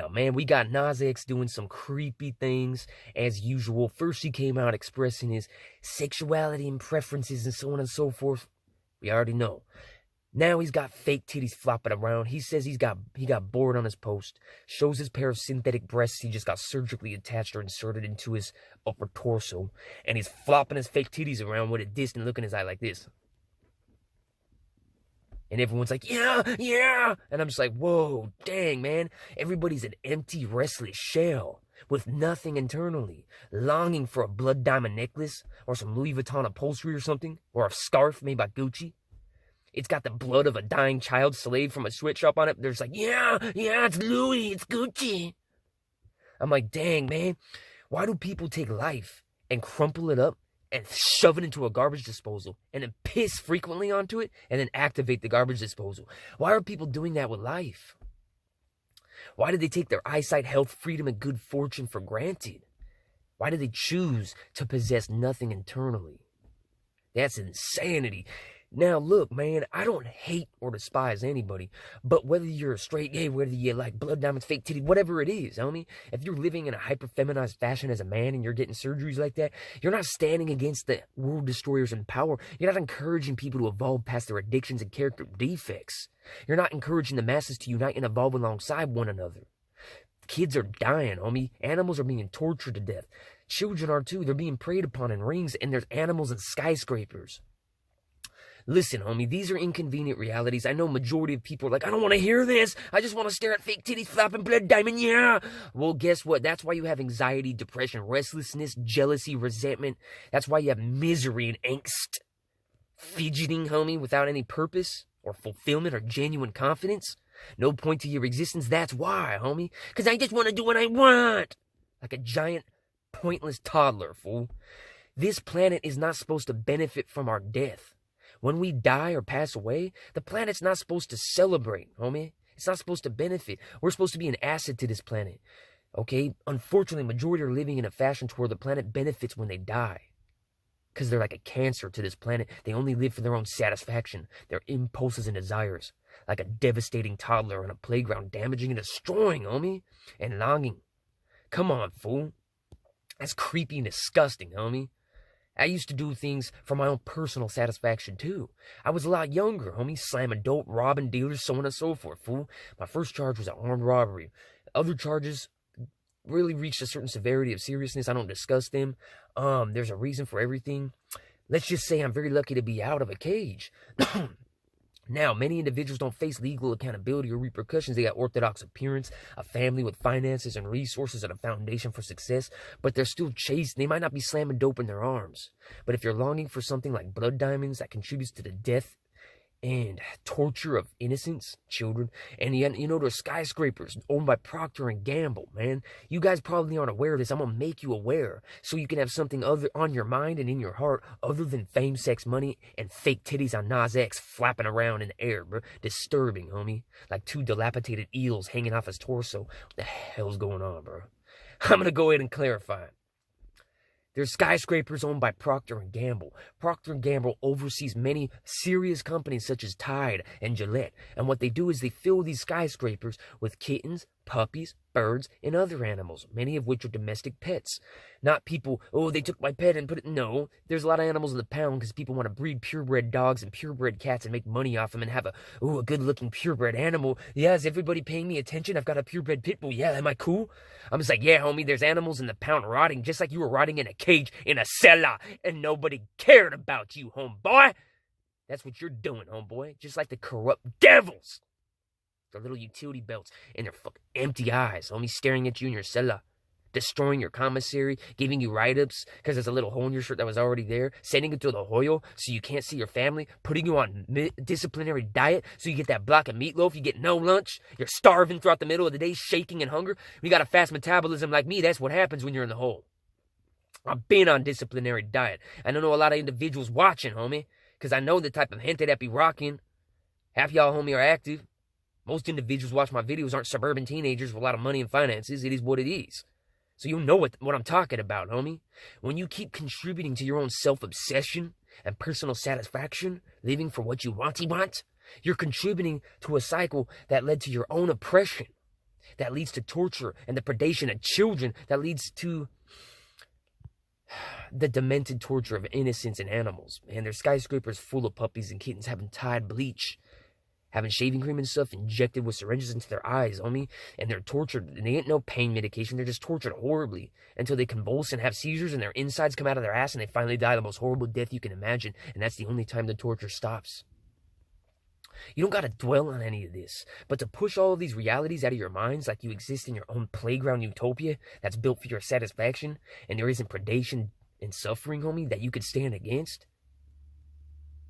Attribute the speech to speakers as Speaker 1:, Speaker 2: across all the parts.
Speaker 1: Now, man, we got Nas X doing some creepy things as usual. First, he came out expressing his sexuality and preferences and so on and so forth. We already know. Now he's got fake titties flopping around. He says he got bored on his post. Shows his pair of synthetic breasts he just got surgically attached or inserted into his upper torso. And he's flopping his fake titties around with a distant look in his eye like this. And everyone's like, yeah, yeah. And I'm just like, whoa, dang, man. Everybody's an empty, restless shell with nothing internally, longing for a blood diamond necklace or some Louis Vuitton upholstery or something, or a scarf made by Gucci. It's got the blood of a dying child slave from a sweatshop on it. They're just like, yeah, it's Louis, it's Gucci. I'm like, dang, man. Why do people take life and crumple it up and shove it into a garbage disposal and then piss frequently onto it and then activate the garbage disposal? Why are people doing that with life? Why did they take their eyesight, health, freedom, and good fortune for granted? Why did they choose to possess nothing internally? That's insanity. Now, look, man, I don't hate or despise anybody, but whether you're a straight gay, whether you like blood diamonds, fake titty, whatever it is, homie, if you're living in a hyper-feminized fashion as a man and you're getting surgeries like that, you're not standing against the world destroyers in power. You're not encouraging people to evolve past their addictions and character defects. You're not encouraging the masses to unite and evolve alongside one another. Kids are dying, homie. Animals are being tortured to death. Children are too. They're being preyed upon in rings, and there's animals in skyscrapers. Listen, homie, these are inconvenient realities. I know majority of people are like, I don't want to hear this. I just want to stare at fake titties flopping blood diamond, yeah. Well, guess what? That's why you have anxiety, depression, restlessness, jealousy, resentment. That's why you have misery and angst. Fidgeting, homie, without any purpose or fulfillment or genuine confidence. No point to your existence. That's why, homie. Because I just want to do what I want. Like a giant, pointless toddler, fool. This planet is not supposed to benefit from our death. When we die or pass away, the planet's not supposed to celebrate, homie. It's not supposed to benefit. We're supposed to be an asset to this planet, okay? Unfortunately, majority are living in a fashion to where the planet benefits when they die. Because they're like a cancer to this planet. They only live for their own satisfaction, their impulses and desires. Like a devastating toddler on a playground, damaging and destroying, homie. And longing. Come on, fool. That's creepy and disgusting, homie. I used to do things for my own personal satisfaction, too. I was a lot younger, homie, slamming dope, robbing dealers, so on and so forth, fool. My first charge was an armed robbery. Other charges really reached a certain severity of seriousness. I don't discuss them. There's a reason for everything. Let's just say I'm very lucky to be out of a cage. Now, many individuals don't face legal accountability or repercussions. They got orthodox appearance, a family with finances and resources and a foundation for success, but they're still chased. They might not be slamming dope in their arms. But if you're longing for something like blood diamonds that contributes to the death and torture of innocents, children, and you know, there's skyscrapers owned by Procter and Gamble, man. You guys probably aren't aware of this. I'm gonna make you aware so you can have something other on your mind and in your heart other than fame, sex, money, and fake titties on Nas X flapping around in the air, bro. Disturbing, homie. Like two dilapidated eels hanging off his torso. What the hell's going on, bro? I'm gonna go ahead and clarify. There's skyscrapers owned by Procter & Gamble. Procter & Gamble oversees many serious companies such as Tide and Gillette. And what they do is they fill these skyscrapers with kittens, puppies, birds, and other animals, many of which are domestic pets. Not people, oh, they took my pet and put it... No, there's a lot of animals in the pound because people want to breed purebred dogs and purebred cats and make money off them and have a good-looking purebred animal. Yeah, is everybody paying me attention? I've got a purebred pit bull. Yeah, am I cool? I'm just like, yeah, homie, there's animals in the pound rotting just like you were rotting in a cage in a cellar and nobody cared about you, homeboy. That's what you're doing, homeboy. Just like the corrupt devils. Their little utility belts and their fucking empty eyes, homie, staring at you in your cellar. Destroying your commissary, giving you write-ups because there's a little hole in your shirt that was already there, sending it to the hoyo so you can't see your family, putting you on disciplinary diet so you get that block of meatloaf, you get no lunch, you're starving throughout the middle of the day, shaking in hunger. You got a fast metabolism like me, that's what happens when you're in the hole. I've been on disciplinary diet. I don't know a lot of individuals watching, homie, because I know the type of gente that be rocking. Half y'all, homie, are active. Most individuals watch my videos aren't suburban teenagers with a lot of money and finances. It is what it is. So you know what I'm talking about, homie. When you keep contributing to your own self-obsession and personal satisfaction, living for what you want, you're contributing to a cycle that led to your own oppression. that leads to torture and the predation of children, that leads to the demented torture of innocents and animals. Man, there's skyscrapers full of puppies and kittens having Tide bleach, having shaving cream and stuff injected with syringes into their eyes, homie, and they're tortured. And they ain't no pain medication. They're just tortured horribly until they convulse and have seizures and their insides come out of their ass and they finally die the most horrible death you can imagine. And that's the only time the torture stops. You don't got to dwell on any of this, but to push all of these realities out of your minds like you exist in your own playground utopia that's built for your satisfaction, and there isn't predation and suffering, homie, that you could stand against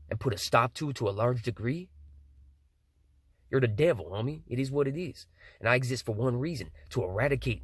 Speaker 1: and put a stop to a large degree. You're the devil, homie. It is what it is. And I exist for one reason, to eradicate